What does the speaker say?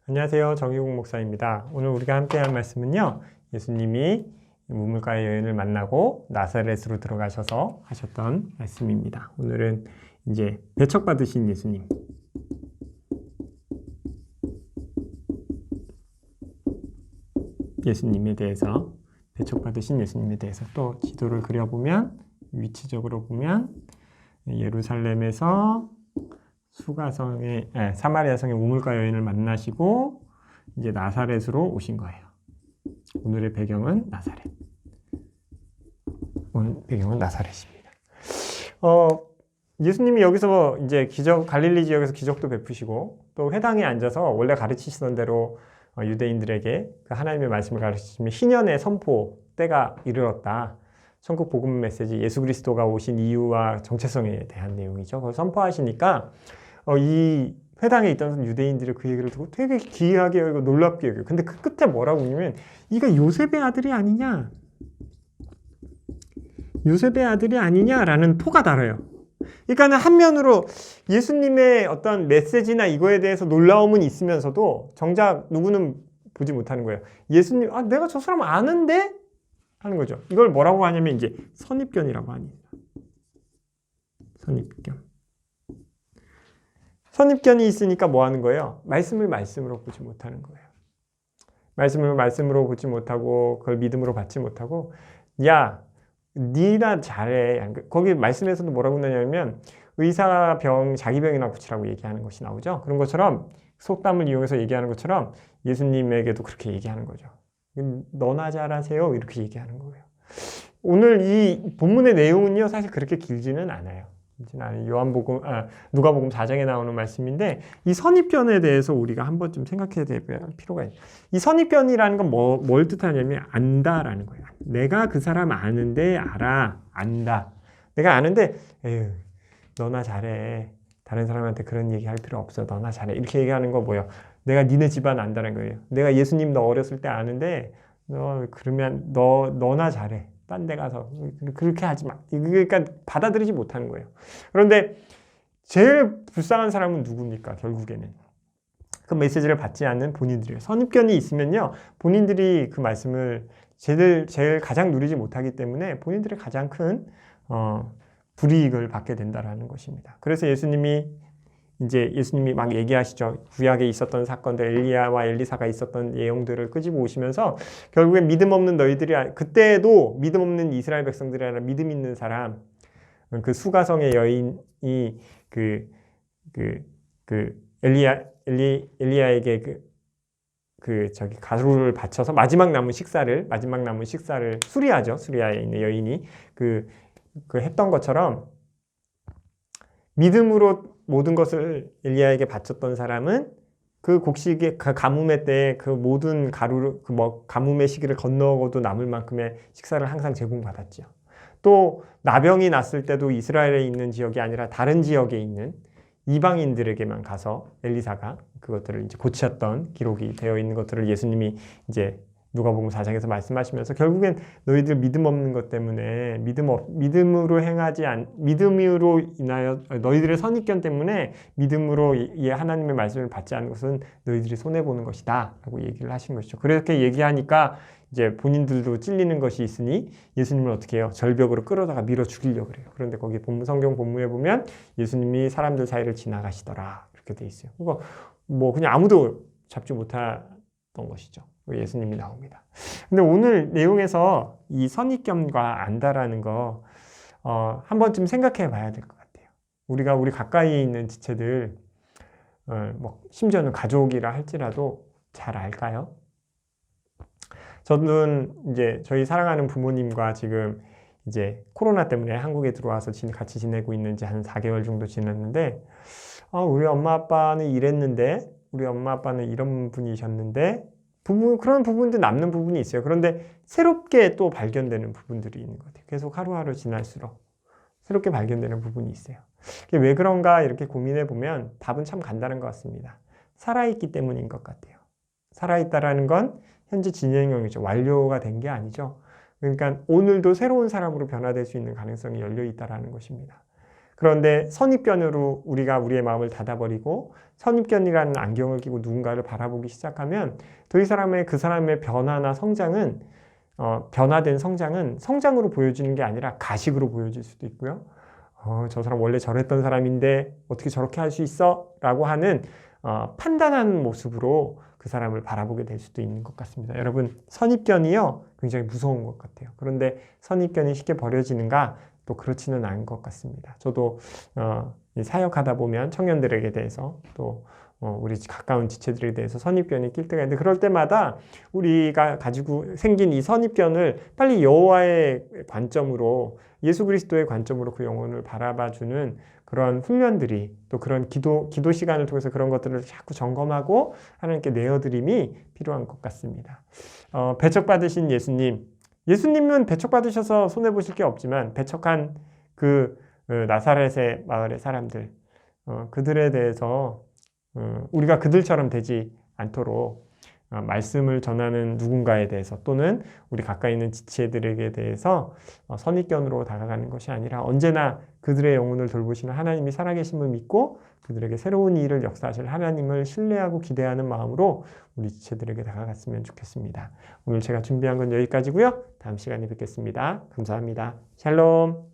안녕하세요. 정희국 목사입니다. 오늘 우리가 함께 할 말씀은요. 예수님이 우물가의 여인을 만나고 나사렛으로 들어가셔서 하셨던 말씀입니다. 오늘은 이제 배척받으신 예수님에 대해서 배척받으신 예수님에 대해서 또 지도를 그려보면 위치적으로 보면 예루살렘에서 사마리아 성의 우물가 여인을 만나시고 이제 나사렛으로 오신 거예요. 오늘의 배경은 나사렛. 오늘 배경은 나사렛입니다. 예수님이 여기서 이제 갈릴리 지역에서 기적도 베푸시고 또 회당에 앉아서 원래 가르치시던 대로 유대인들에게 그 하나님의 말씀을 가르치시면 희년의 선포 때가 이르렀다. 천국 복음 메시지 예수 그리스도가 오신 이유와 정체성에 대한 내용이죠. 그걸 선포하시니까 이 회당에 있던 유대인들이 그 얘기를 듣고 되게 기이하게 여기고 놀랍게 여기고 근데 그 끝에 뭐라고 하냐면 이가 요셉의 아들이 아니냐? 요셉의 아들이 아니냐라는 토가 달아요. 그러니까 한면으로 예수님의 어떤 메시지나 이거에 대해서 놀라움은 있으면서도 정작 누구는 보지 못하는 거예요. 예수님, 내가 저 사람 아는데? 하는 거죠. 이걸 뭐라고 하냐면 이제 선입견이라고 합니다. 선입견이 있으니까 뭐 하는 거예요? 말씀을 말씀으로 보지 못하는 거예요. 말씀을 말씀으로 보지 못하고 그걸 믿음으로 받지 못하고 야, 니나 잘해. 거기 말씀에서도 뭐라고 나냐면 의사가 자기 병이나 고치라고 얘기하는 것이 나오죠. 그런 것처럼 속담을 이용해서 얘기하는 것처럼 예수님에게도 그렇게 얘기하는 거죠. 너나 잘하세요. 이렇게 얘기하는 거예요. 오늘 이 본문의 내용은요, 사실 그렇게 길지는 않아요. 누가복음 4장에 나오는 말씀인데 이 선입견에 대해서 우리가 한 번쯤 생각해야 될 필요가 있어요. 이 선입견이라는 건 뭘 뜻하냐면 안다라는 거예요. 내가 그 사람 아는데 알아. 안다. 내가 아는데 에휴, 너나 잘해. 다른 사람한테 그런 얘기 할 필요 없어. 너나 잘해. 이렇게 얘기하는 거 뭐예요? 내가 니네 집안 안다는 거예요. 내가 예수님 너 어렸을 때 아는데 그러면 너나 잘해. 딴 데 가서 그렇게 하지 마. 그러니까 받아들이지 못하는 거예요. 그런데 제일 불쌍한 사람은 누굽니까? 결국에는 그 메시지를 받지 않는 본인들이에요. 선입견이 있으면요, 본인들이 그 말씀을 제일 가장 누리지 못하기 때문에 본인들의 가장 큰 불이익을 받게 된다라는 것입니다. 그래서 예수님이 막 얘기하시죠. 구약에 있었던 사건들, 엘리야와 엘리사가 있었던 내용들을 끄집어 오시면서 결국엔 믿음 없는 너희들이, 그때도 믿음 없는 이스라엘 백성들이 아니라 믿음 있는 사람, 그 수가성의 여인이 엘리야에게 가루를 바쳐서 마지막 남은 식사를 수리아죠. 수리아에 있는 여인이 했던 것처럼 믿음으로 모든 것을 엘리야에게 바쳤던 사람은 그 곡식의 가뭄의 때에 그 모든 가뭄의 시기를 건너고도 남을 만큼의 식사를 항상 제공받았죠. 또 나병이 났을 때도 이스라엘에 있는 지역이 아니라 다른 지역에 있는 이방인들에게만 가서 엘리사가 그것들을 이제 고쳤던 기록이 되어 있는 것들을 예수님이 이제 누가복음 4장에서 말씀하시면서 결국엔 너희들 믿음 없는 것 때문에 믿음으로 인하여 너희들의 선입견 때문에 믿음으로 하나님의 말씀을 받지 않는 것은 너희들이 손해 보는 것이다 라고 얘기를 하신 것이죠. 그렇게 얘기하니까 이제 본인들도 찔리는 것이 있으니 예수님을 어떻게 해요? 절벽으로 끌어다가 밀어 죽이려고 그래요. 그런데 거기 성경 본문에 보면 예수님이 사람들 사이를 지나가시더라 이렇게 돼 있어요. 그거 그냥 아무도 잡지 못했던 것이죠. 예수님이 나옵니다. 근데 오늘 내용에서 이 선입견과 안다라는 거 한 번쯤 생각해 봐야 될 것 같아요. 우리 가까이에 있는 지체들, 심지어는 가족이라 할지라도 잘 알까요? 저는 이제 저희 사랑하는 부모님과 지금 이제 코로나 때문에 한국에 들어와서 같이 지내고 있는지 한 4개월 정도 지났는데, 우리 엄마 아빠는 이랬는데, 우리 엄마 아빠는 이런 분이셨는데, 그런 부분도 남는 부분이 있어요. 그런데 새롭게 또 발견되는 부분들이 있는 것 같아요. 계속 하루하루 지날수록 새롭게 발견되는 부분이 있어요. 왜 그런가 이렇게 고민해 보면 답은 참 간단한 것 같습니다. 살아있기 때문인 것 같아요. 살아있다라는 건 현재 진행형이죠. 완료가 된 게 아니죠. 그러니까 오늘도 새로운 사람으로 변화될 수 있는 가능성이 열려 있다라는 것입니다. 그런데 선입견으로 우리가 우리의 마음을 닫아버리고 선입견이라는 안경을 끼고 누군가를 바라보기 시작하면 또 이 사람의 그 사람의 변화나 성장은 변화된 성장은 성장으로 보여지는 게 아니라 가식으로 보여질 수도 있고요. 저 사람 원래 저랬던 사람인데 어떻게 저렇게 할 수 있어? 라고 하는 판단하는 모습으로 그 사람을 바라보게 될 수도 있는 것 같습니다. 여러분, 선입견이요, 굉장히 무서운 것 같아요. 그런데 선입견이 쉽게 버려지는가? 또 그렇지는 않은 것 같습니다. 저도 사역하다 보면 청년들에게 대해서 또 우리 가까운 지체들에 대해서 선입견이 낄 때가 있는데, 그럴 때마다 우리가 가지고 생긴 이 선입견을 빨리 여호와의 관점으로, 예수 그리스도의 관점으로 그 영혼을 바라봐주는 그런 훈련들이, 또 그런 기도 시간을 통해서 그런 것들을 자꾸 점검하고 하나님께 내어드림이 필요한 것 같습니다. 배척받으신 예수님은 배척받으셔서 손해보실 게 없지만, 배척한 그 나사렛의 마을의 사람들, 그들에 대해서 우리가 그들처럼 되지 않도록 말씀을 전하는 누군가에 대해서, 또는 우리 가까이 있는 지체들에게 대해서 선입견으로 다가가는 것이 아니라 언제나 그들의 영혼을 돌보시는 하나님이 살아계심을 믿고 그들에게 새로운 일을 역사하실 하나님을 신뢰하고 기대하는 마음으로 우리 지체들에게 다가갔으면 좋겠습니다. 오늘 제가 준비한 건 여기까지고요. 다음 시간에 뵙겠습니다. 감사합니다. 샬롬.